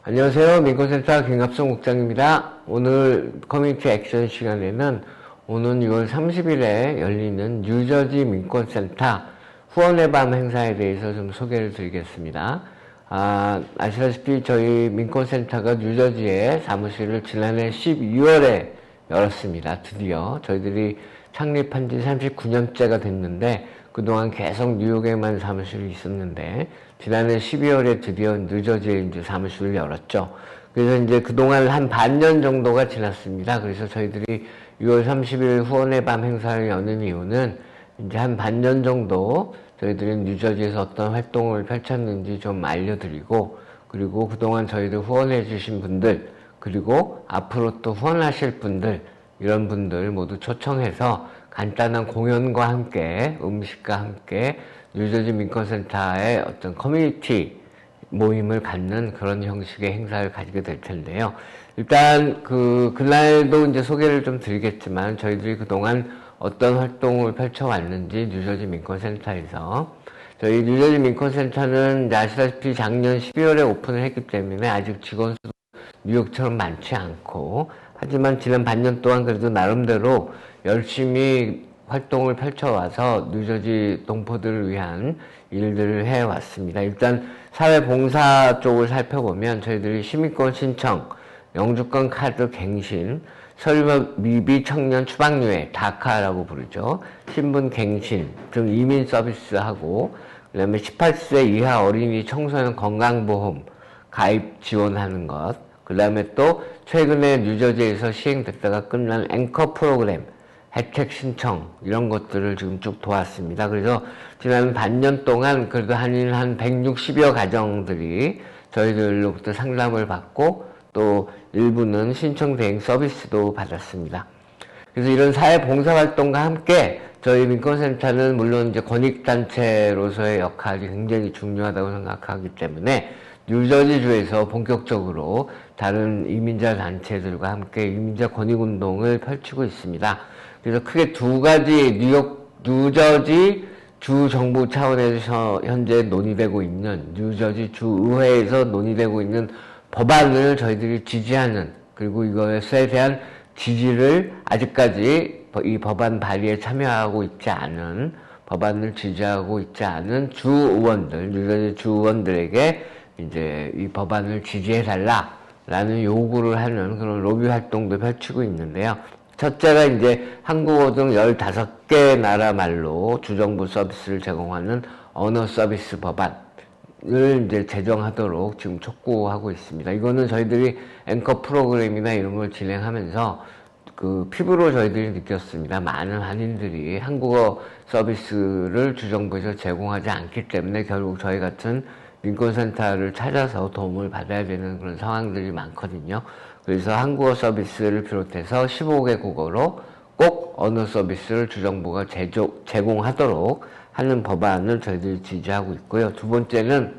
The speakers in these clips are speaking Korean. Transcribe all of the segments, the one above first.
안녕하세요. 민권센터 김갑성 국장입니다. 오늘 커뮤니티 액션 시간에는 오는 6월 30일에 열리는 뉴저지 민권센터 후원의 밤 행사에 대해서 좀 소개를 드리겠습니다. 아시다시피 저희 민권센터가 뉴저지에 사무실을 지난해 12월에 열었습니다. 드디어 저희들이 창립한 지 39년째가 됐는데 그동안 계속 뉴욕에만 사무실이 있었는데 지난해 12월에 드디어 뉴저지에 이제 사무실을 열었죠. 그래서 이제 그동안 한 반년 정도가 지났습니다. 그래서 저희들이 6월 30일 후원의 밤 행사를 여는 이유는 이제 한 반년 정도 저희들이 뉴저지에서 어떤 활동을 펼쳤는지 좀 알려드리고, 그리고 그동안 저희들 후원해주신 분들, 그리고 앞으로 또 후원하실 분들, 이런 분들 모두 초청해서 간단한 공연과 함께, 음식과 함께 뉴저지 민권센터의 어떤 커뮤니티 모임을 갖는 그런 형식의 행사를 가지게 될 텐데요. 일단 그날도 이제 소개를 좀 드리겠지만 저희들이 그동안 어떤 활동을 펼쳐왔는지 뉴저지 민권센터에서, 저희 뉴저지 민권센터는 아시다시피 작년 12월에 오픈을 했기 때문에 아직 직원 수도 뉴욕처럼 많지 않고, 하지만 지난 반년 동안 그래도 나름대로 열심히 활동을 펼쳐와서 뉴저지 동포들을 위한 일들을 해왔습니다. 일단 사회봉사 쪽을 살펴보면 저희들이 시민권 신청, 영주권 카드 갱신, 서류 미비 청년 추방유예, 다카라고 부르죠. 신분 갱신 등 이민 서비스하고, 그 다음에 18세 이하 어린이 청소년 건강보험 가입 지원하는 것, 그 다음에 또 최근에 뉴저지에서 시행됐다가 끝난 앵커 프로그램 혜택 신청, 이런 것들을 지금 쭉 도왔습니다. 그래서 지난 반년 동안 그래도 한 160여 가정들이 저희들로부터 상담을 받고 또 일부는 신청 대행 서비스도 받았습니다. 그래서 이런 사회 봉사 활동과 함께 저희 민권센터는 물론 이제 권익단체로서의 역할이 굉장히 중요하다고 생각하기 때문에 뉴저지주에서 본격적으로 다른 이민자 단체들과 함께 이민자 권익운동을 펼치고 있습니다. 그래서 크게 두 가지 뉴저지 주 정부 차원에서 현재 논의되고 있는, 뉴저지 주 의회에서 논의되고 있는 법안을 저희들이 지지하는, 그리고 이것에 대한 지지를 아직까지 이 법안 발의에 참여하고 있지 않은, 법안을 지지하고 있지 않은 주 의원들, 뉴저지 주 의원들에게 이제 이 법안을 지지해달라라는 요구를 하는 그런 로비 활동도 펼치고 있는데요. 첫째가 이제 한국어 등 15개 나라 말로 주정부 서비스를 제공하는 언어 서비스 법안을 이제 제정하도록 지금 촉구하고 있습니다. 이거는 저희들이 앵커 프로그램이나 이런 걸 진행하면서 피부로 저희들이 느꼈습니다. 많은 한인들이 한국어 서비스를 주정부에서 제공하지 않기 때문에 결국 저희 같은 민권센터를 찾아서 도움을 받아야 되는 그런 상황들이 많거든요. 그래서 한국어 서비스를 비롯해서 15개 국어로 꼭 언어 서비스를 주정부가 제공하도록 하는 법안을 저희들이 지지하고 있고요. 두 번째는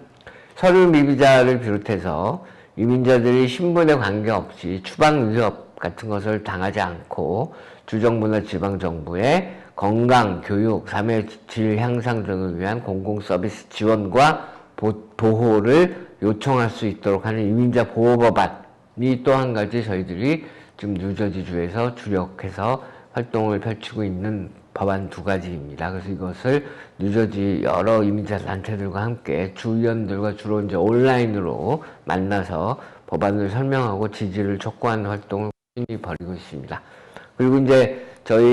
서류 미비자를 비롯해서 이민자들이 신분에 관계없이 추방 위협 같은 것을 당하지 않고 주정부나 지방정부의 건강, 교육, 삶의 질 향상 등을 위한 공공 서비스 지원과 보호를 요청할 수 있도록 하는 이민자 보호법안이 또 한 가지 저희들이 지금 뉴저지주에서 주력해서 활동을 펼치고 있는 법안 두 가지입니다. 그래서 이것을 뉴저지 여러 이민자 단체들과 함께 주의원들과 주로 이제 온라인으로 만나서 법안을 설명하고 지지를 촉구하는 활동을 꾸준히 벌이고 있습니다. 그리고 이제 저희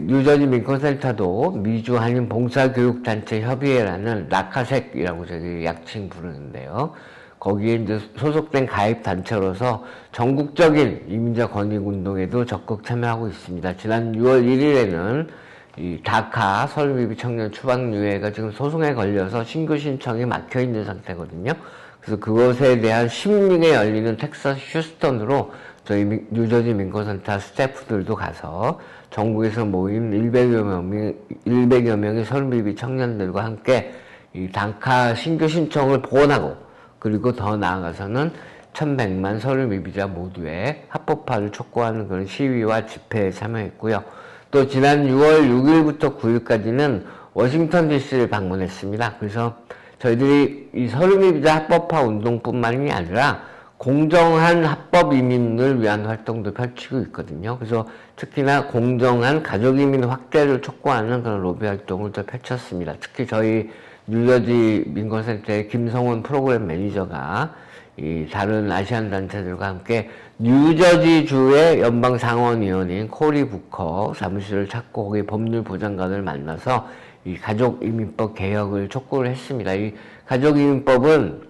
뉴저지 민권센터도 미주 한인 봉사교육단체 협의회라는 라카색이라고 저희 약칭 부르는데요. 거기에 이제 소속된 가입단체로서 전국적인 이민자 권익운동에도 적극 참여하고 있습니다. 지난 6월 1일에는 이 다카 서류미비 청년 추방유예가 지금 소송에 걸려서 신규 신청이 막혀있는 상태거든요. 그래서 그것에 대한 16일에 열리는 텍사스 휴스턴으로 저희 뉴저지 민권센터 스태프들도 가서 전국에서 모인 100여 명의 서류미비 청년들과 함께 이 다카 신규 신청을 보완하고, 그리고 더 나아가서는 1100만 서류 미비자 모두의 합법화를 촉구하는 그런 시위와 집회에 참여했고요. 또 지난 6월 6일부터 9일까지는 워싱턴 DC를 방문했습니다. 그래서 저희들이 이 서류 미비자 합법화 운동뿐만이 아니라 공정한 합법 이민을 위한 활동도 펼치고 있거든요. 그래서 특히나 공정한 가족 이민 확대를 촉구하는 그런 로비 활동을 또 펼쳤습니다. 특히 저희 뉴저지 민권센터의 김성원 프로그램 매니저가 이 다른 아시안 단체들과 함께 뉴저지주의 연방 상원의원인 코리 부커 사무실을 찾고 거기 법률 보장관을 만나서 이 가족 이민법 개혁을 촉구를 했습니다. 이 가족 이민법은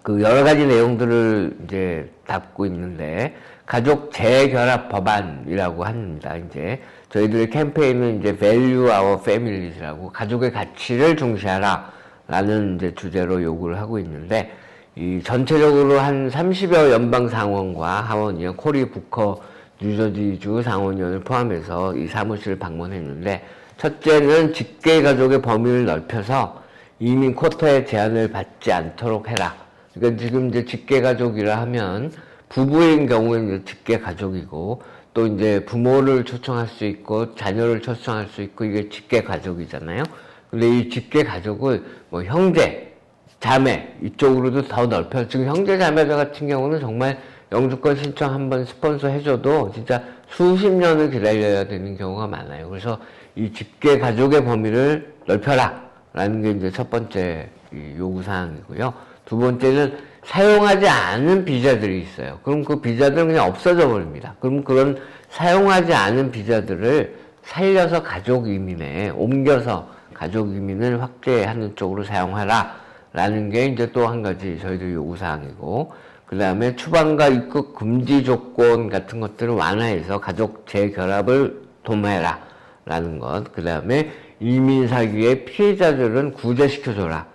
그 여러 가지 내용들을 이제 담고 있는데 가족 재결합 법안이라고 합니다. 이제 저희들의 캠페인은 이제 Value Our Families라고 가족의 가치를 중시하라라는 이제 주제로 요구를 하고 있는데 이 전체적으로 한 30여 연방 상원과 하원의원 코리 부커 뉴저지주 상원의원을 포함해서 이 사무실을 방문했는데 첫째는 직계 가족의 범위를 넓혀서 이민 쿼터의 제한을 받지 않도록 해라. 그러니까 지금 이제 직계 가족이라 하면 부부인 경우에는 이제 직계 가족이고 또 이제 부모를 초청할 수 있고 자녀를 초청할 수 있고 이게 직계 가족이잖아요. 근데 이 직계 가족을 뭐 형제, 자매 이쪽으로도 더 넓혀. 지금 형제 자매들 같은 경우는 정말 영주권 신청 한번 스폰서 해줘도 진짜 수십 년을 기다려야 되는 경우가 많아요. 그래서 이 직계 가족의 범위를 넓혀라 라는 게 이제 첫 번째 요구사항이고요. 두 번째는 사용하지 않은 비자들이 있어요. 그럼 그 비자들은 그냥 없어져 버립니다. 그럼 그런 사용하지 않은 비자들을 살려서 가족 이민에 옮겨서 가족 이민을 확대하는 쪽으로 사용하라 라는 게 이제 또 한 가지 저희들 요구사항이고, 그 다음에 추방과 입국 금지 조건 같은 것들을 완화해서 가족 재결합을 도모해라 라는 것. 그 다음에 이민 사기의 피해자들은 구제시켜줘라.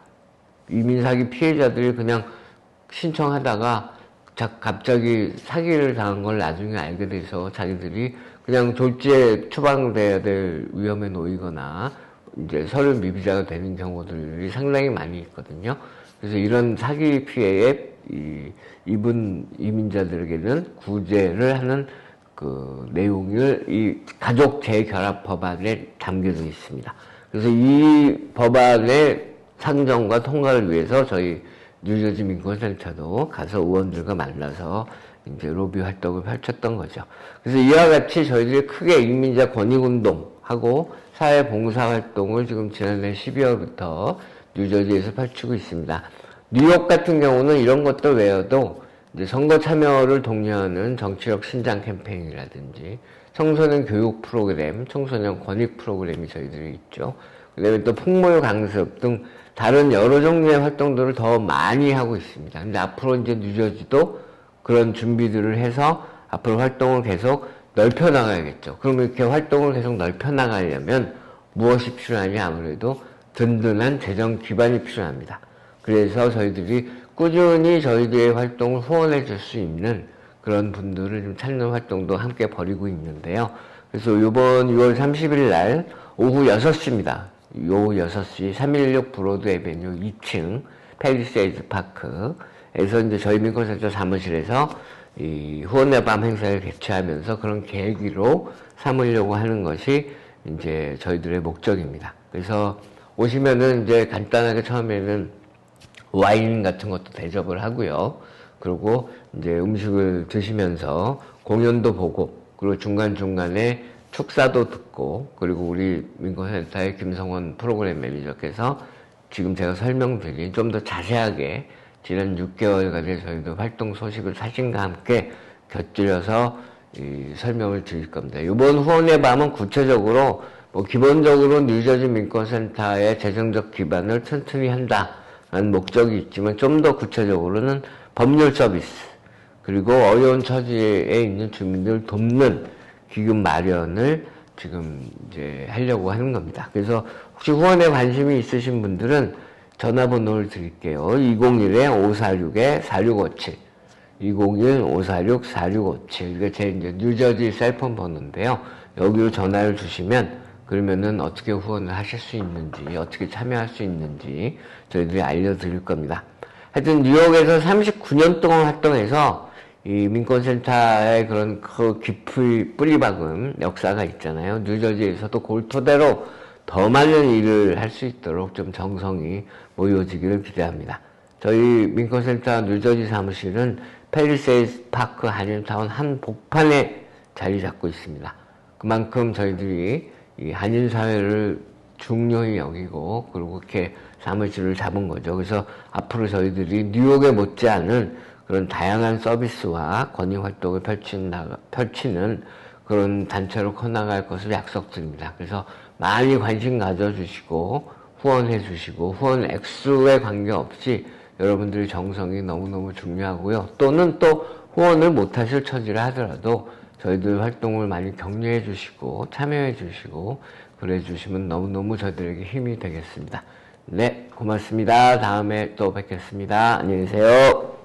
이민 사기 피해자들이 그냥 신청하다가 갑자기 사기를 당한 걸 나중에 알게 돼서 자기들이 그냥 졸지에 추방돼야 될 위험에 놓이거나 이제 서류 미비자가 되는 경우들이 상당히 많이 있거든요. 그래서 이런 사기 피해에 입은 이민자들에게는 구제를 하는 그 내용을 이 가족 재결합 법안에 담겨져 있습니다. 그래서 이 법안의 상정과 통과를 위해서 저희 뉴저지 민권센터도 가서 의원들과 만나서 이제 로비 활동을 펼쳤던 거죠. 그래서 이와 같이 저희들이 크게 이민자 권익운동하고 사회봉사활동을 지금 지난해 12월부터 뉴저지에서 펼치고 있습니다. 뉴욕 같은 경우는 이런 것들 외에도 이제 선거 참여를 독려하는 정치력 신장 캠페인이라든지 청소년 교육 프로그램, 청소년 권익 프로그램이 저희들이 있죠. 그 다음에 또 풍물 강습 등 다른 여러 종류의 활동들을 더 많이 하고 있습니다. 근데 앞으로 이제 뉴저지도 그런 준비들을 해서 앞으로 활동을 계속 넓혀 나가야겠죠. 그럼 이렇게 활동을 계속 넓혀 나가려면 무엇이 필요하냐? 아무래도 든든한 재정 기반이 필요합니다. 그래서 저희들이 꾸준히 저희들의 활동을 후원해 줄 수 있는 그런 분들을 좀 찾는 활동도 함께 벌이고 있는데요. 그래서 이번 6월 30일 날 오후 6시입니다. 오후 6시 316 브로드 에베뉴 2층 팰리세이드 파크에서 이제 저희 민권센터 사무실에서 이 후원의 밤 행사를 개최하면서 그런 계기로 삼으려고 하는 것이 이제 저희들의 목적입니다. 그래서 오시면은 이제 간단하게 처음에는 와인 같은 것도 대접을 하고요. 그리고 이제 음식을 드시면서 공연도 보고, 그리고 중간중간에 축사도 듣고, 그리고 우리 민권센터의 김성원 프로그램 매니저께서 지금 제가 설명드린 좀 더 자세하게 지난 6개월간의 저희도 활동 소식을 사진과 함께 곁들여서 설명을 드릴 겁니다. 이번 후원의 밤은 구체적으로 기본적으로 뉴저지 민권센터의 재정적 기반을 튼튼히 한다는 목적이 있지만 좀 더 구체적으로는 법률 서비스, 그리고 어려운 처지에 있는 주민들 돕는 기금 마련을 지금 이제 하려고 하는 겁니다. 그래서 혹시 후원에 관심이 있으신 분들은 전화번호를 드릴게요. 201-546-4657. 201-546-4657. 이게 제 이제 뉴저지 셀폰 번호인데요. 여기로 전화를 주시면 그러면은 어떻게 후원을 하실 수 있는지, 어떻게 참여할 수 있는지 저희들이 알려드릴 겁니다. 하여튼 뉴욕에서 39년 동안 활동해서 이 민권센터의 그런 그 깊이 뿌리박은 역사가 있잖아요. 뉴저지에서도 그걸 토대로 더 많은 일을 할 수 있도록 좀 정성이 모여지기를 기대합니다. 저희 민권센터 뉴저지 사무실은 팰리세이드 파크 한인타운 한복판에 자리 잡고 있습니다. 그만큼 저희들이 이 한인사회를 중요히 여기고 그리고 그렇게 사무실을 잡은 거죠. 그래서 앞으로 저희들이 뉴욕에 못지않은 그런 다양한 서비스와 권익 활동을 펼치는 그런 단체로 커나갈 것을 약속드립니다. 그래서 많이 관심 가져주시고 후원해 주시고 후원 액수에 관계없이 여러분들의 정성이 너무너무 중요하고요. 또는 또 후원을 못하실 처지를 하더라도 저희들 활동을 많이 격려해 주시고 참여해 주시고 그래 주시면 너무너무 저희들에게 힘이 되겠습니다. 네, 고맙습니다. 다음에 또 뵙겠습니다. 안녕히 계세요.